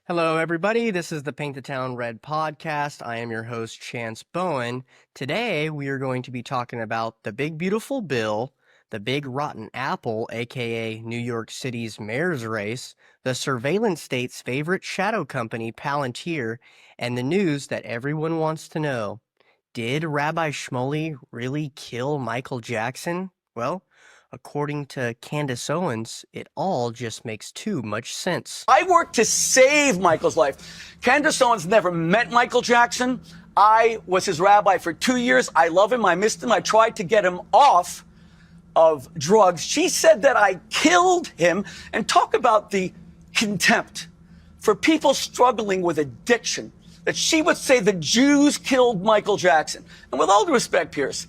Hello, everybody. This is the Paint the Town Red podcast. I am your host, Chance Bowen. Today, we are going to be talking about the Big Beautiful Bill, the Big Rotten Apple, aka New York City's mayor's race, the surveillance state's favorite shadow company, Palantir, and the news that everyone wants to know. Did Rabbi Shmuley really kill Michael Jackson? Well, according to Candace Owens, it all just makes too much sense. I worked to save Michael's life. Candace Owens never met Michael Jackson. I was his rabbi for 2 years. I love him. I missed him. I tried to get him off of drugs. She said that I killed him. And talk about the contempt for people struggling with addiction, that she would say the Jews killed Michael Jackson. And with all due respect, Pierce,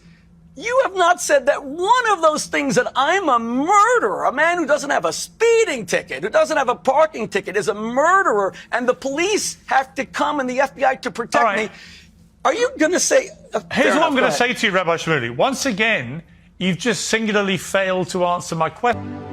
you have not said that one of those things, that I'm a murderer, a man who doesn't have a speeding ticket, who doesn't have a parking ticket, is a murderer, and the police have to come and the FBI to protect me. Are you going to say... Here's what I'm going to say to you, Rabbi Shmuley. Once again, you've just singularly failed to answer my question.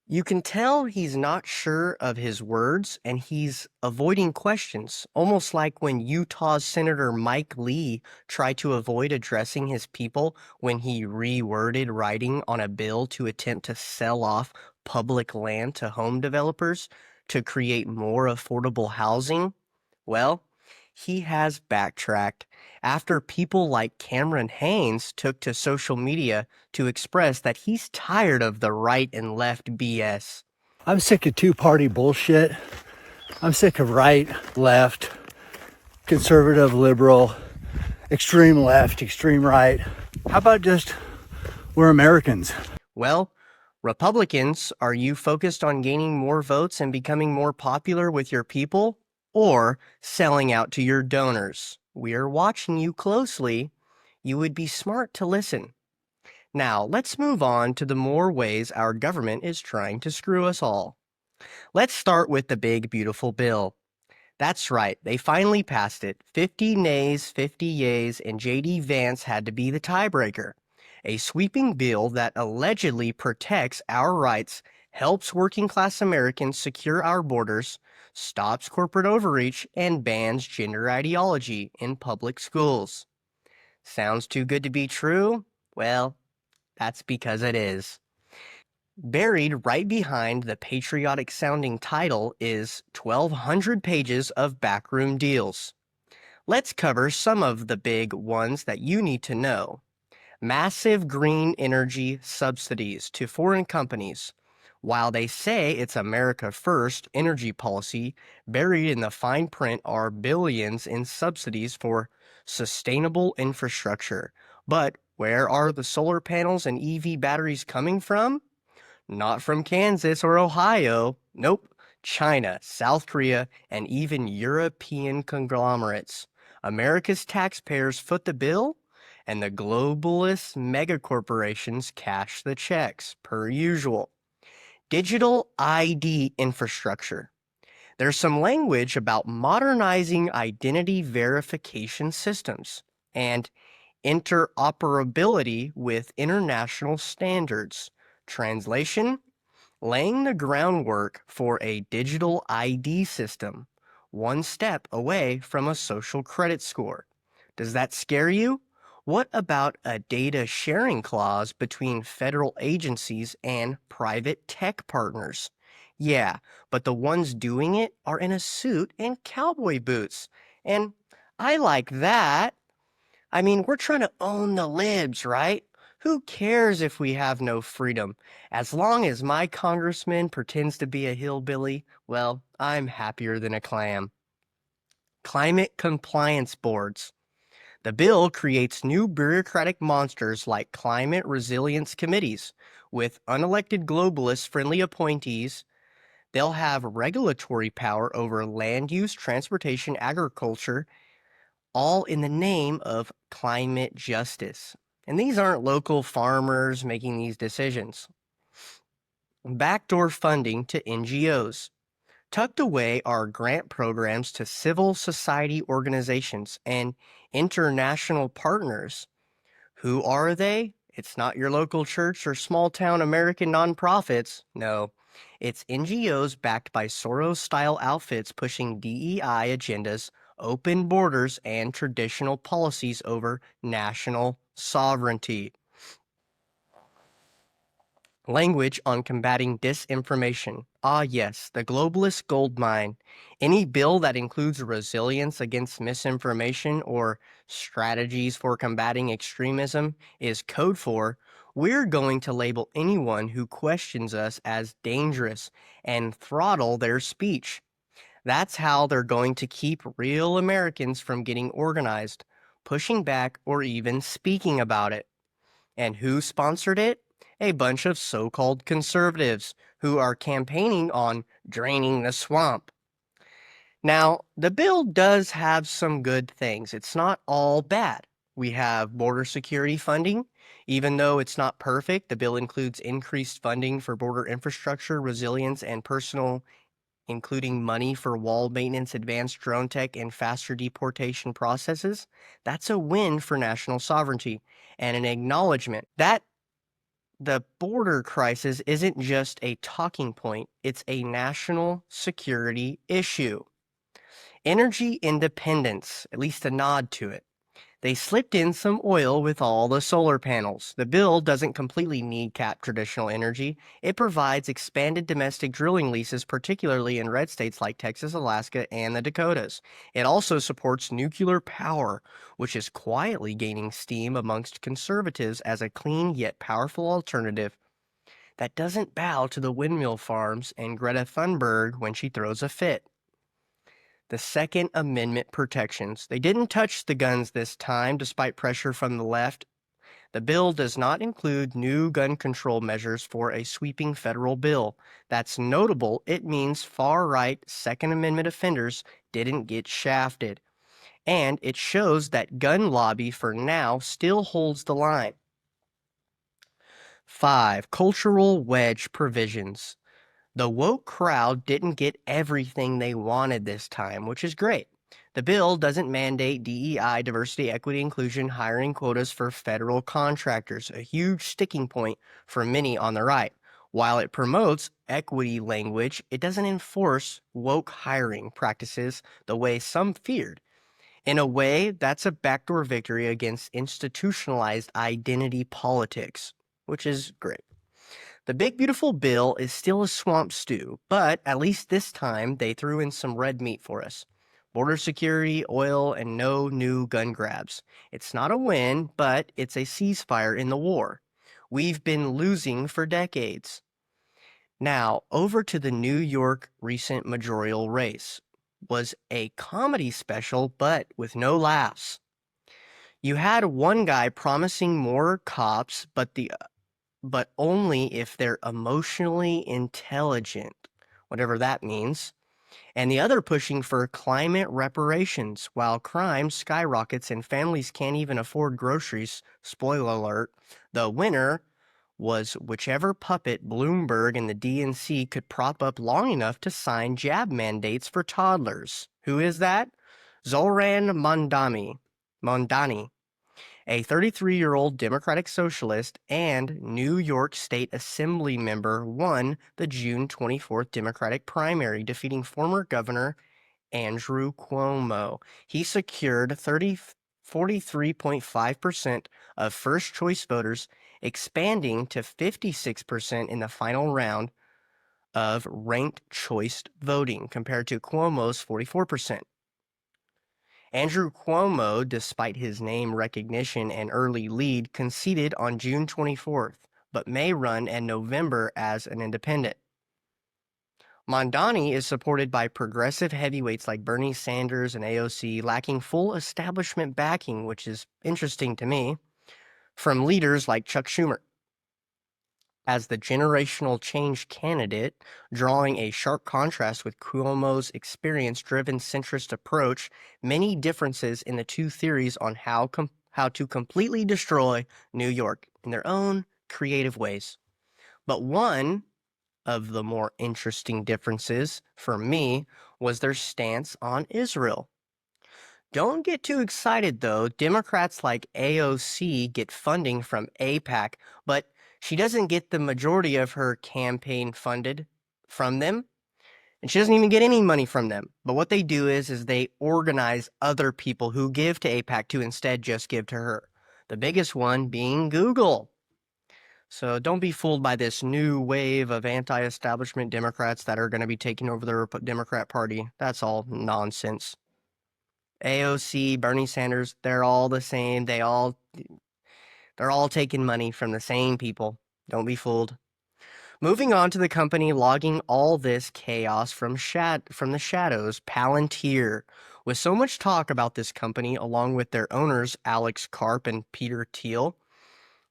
You can tell he's not sure of his words and he's avoiding questions, almost like when Utah's Senator Mike Lee tried to avoid addressing his people when he reworded writing on a bill to attempt to sell off public land to home developers to create more affordable housing. Well, he has backtracked after people like Cameron Haynes took to social media to express that he's tired of the right and left BS. I'm sick of two-party bullshit. I'm sick of right, left, conservative, liberal, extreme left, extreme right. How about just we're Americans? Well, Republicans, are you focused on gaining more votes and becoming more popular with your people, or selling out to your donors? We are watching you closely. You would be smart to listen. Now, let's move on to the more ways our government is trying to screw us all. Let's start with the Big Beautiful Bill. That's right, they finally passed it. 50 nays, 50 yays, and J.D. Vance had to be the tiebreaker. A sweeping bill that allegedly protects our rights, helps working-class Americans secure our borders, stops corporate overreach, and bans gender ideology in public schools. Sounds too good to be true? Well, that's because it is. Buried right behind the patriotic-sounding title is 1,200 pages of backroom deals. Let's cover some of the big ones that you need to know. Massive green energy subsidies to foreign companies. While they say it's America First energy policy, buried in the fine print are billions in subsidies for sustainable infrastructure. But where are the solar panels and EV batteries coming from? Not from Kansas or Ohio. Nope. China, South Korea, and even European conglomerates. America's taxpayers foot the bill, and the globalist megacorporations cash the checks, per usual. Digital ID infrastructure. There's some language about modernizing identity verification systems and interoperability with international standards. Translation: laying the groundwork for a digital ID system, one step away from a social credit score. Does that scare you? What about a data sharing clause between federal agencies and private tech partners? Yeah, but the ones doing it are in a suit and cowboy boots. And I like that. I mean, we're trying to own the libs, right? Who cares if we have no freedom? As long as my congressman pretends to be a hillbilly, well, I'm happier than a clam. Climate compliance boards. The bill creates new bureaucratic monsters like climate resilience committees with unelected globalist-friendly appointees. They'll have regulatory power over land use, transportation, agriculture, all in the name of climate justice. And these aren't local farmers making these decisions. Backdoor funding to NGOs. Tucked away are grant programs to civil society organizations and international partners. Who are they? It's not your local church or small town American nonprofits. No, it's NGOs backed by Soros style outfits pushing DEI agendas, open borders, and traditional policies over national sovereignty. Language on combating disinformation. Ah, yes, the globalist gold mine. Any bill that includes resilience against misinformation or strategies for combating extremism is code for we're going to label anyone who questions us as dangerous and throttle their speech. That's how they're going to keep real Americans from getting organized, pushing back, or even speaking about it. And who sponsored it? A bunch of so-called conservatives who are campaigning on draining the swamp. Now, the bill does have some good things. It's not all bad. We have border security funding. Even though it's not perfect, the bill includes increased funding for border infrastructure, resilience, and personal, including money for wall maintenance, advanced drone tech, and faster deportation processes. That's a win for national sovereignty and an acknowledgement that the border crisis isn't just a talking point, it's a national security issue. Energy independence, at least a nod to it. They slipped in some oil with all the solar panels. The bill doesn't completely kneecap traditional energy. It provides expanded domestic drilling leases, particularly in red states like Texas, Alaska, and the Dakotas. It also supports nuclear power, which is quietly gaining steam amongst conservatives as a clean yet powerful alternative that doesn't bow to the windmill farms and Greta Thunberg when she throws a fit. The Second Amendment protections. They didn't touch the guns this time, despite pressure from the left. The bill does not include new gun control measures for a sweeping federal bill. That's notable. It means far-right Second Amendment offenders didn't get shafted. And it shows that gun lobby for now still holds the line. 5. Cultural wedge provisions. The woke crowd didn't get everything they wanted this time, which is great. The bill doesn't mandate DEI, diversity, equity, inclusion, hiring quotas for federal contractors, a huge sticking point for many on the right. While it promotes equity language, it doesn't enforce woke hiring practices the way some feared. In a way, that's a backdoor victory against institutionalized identity politics, which is great. The big beautiful bill is still a swamp stew, but at least this time they threw in some red meat for us. Border security, oil, and no new gun grabs. It's not a win, but it's a ceasefire in the war. We've been losing for decades. Now, over to the New York recent mayoral race. Was a comedy special, but with no laughs. You had one guy promising more cops, but only if they're emotionally intelligent, whatever that means, and the other pushing for climate reparations while crime skyrockets and families can't even afford groceries. Spoiler alert, the winner was whichever puppet Bloomberg and the DNC could prop up long enough to sign jab mandates for toddlers. Who is that? Zoran Mondani, a 33-year-old Democratic socialist and New York State Assembly member, won the June 24th Democratic primary, defeating former Governor Andrew Cuomo. He secured 43.5% of first-choice voters, expanding to 56% in the final round of ranked choice voting, compared to Cuomo's 44%. Andrew Cuomo, despite his name recognition and early lead, conceded on June 24th, but may run in November as an independent. Mondani is supported by progressive heavyweights like Bernie Sanders and AOC, lacking full establishment backing, which is interesting to me, from leaders like Chuck Schumer. As the generational change candidate, drawing a sharp contrast with Cuomo's experience-driven centrist approach, many differences in the two theories on how to completely destroy New York in their own creative ways. But one of the more interesting differences, for me, was their stance on Israel. Don't get too excited though. Democrats like AOC get funding from AIPAC, but she doesn't get the majority of her campaign funded from them, and she doesn't even get any money from them. But what they do is they organize other people who give to AIPAC to instead just give to her. The biggest one being Google. So don't be fooled by this new wave of anti-establishment Democrats that are going to be taking over the Democrat Party. That's all nonsense. AOC, Bernie Sanders, they're all the same. They're all taking money from the same people. Don't be fooled. Moving on to the company logging all this chaos from the shadows, Palantir. With so much talk about this company, along with their owners, Alex Karp and Peter Thiel,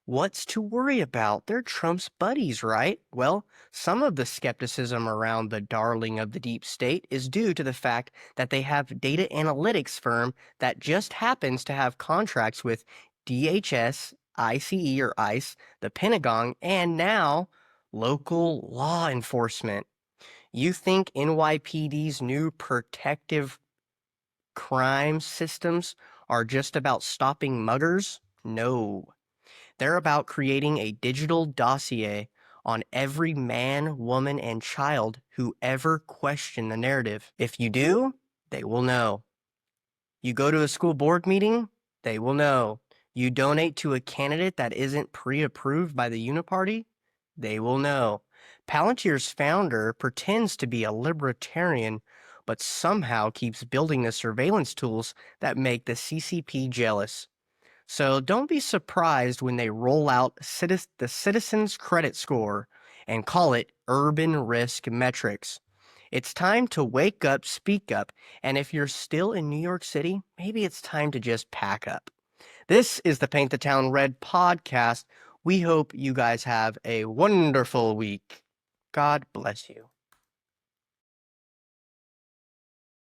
what's to worry about? They're Trump's buddies, right? Well, some of the skepticism around the darling of the deep state is due to the fact that they have a data analytics firm that just happens to have contracts with DHS, ICE or ICE, the Pentagon, and now local law enforcement. You think NYPD's new protective crime systems are just about stopping muggers? No. They're about creating a digital dossier on every man, woman, and child who ever questioned the narrative. If you do, they will know. You go to a school board meeting, they will know. You donate to a candidate that isn't pre-approved by the Uniparty, they will know. Palantir's founder pretends to be a libertarian, but somehow keeps building the surveillance tools that make the CCP jealous. So don't be surprised when they roll out the Citizens Credit Score and call it Urban Risk Metrics. It's time to wake up, speak up, and if you're still in New York City, maybe it's time to just pack up. This is the Paint the Town Red podcast. We hope you guys have a wonderful week. God bless you.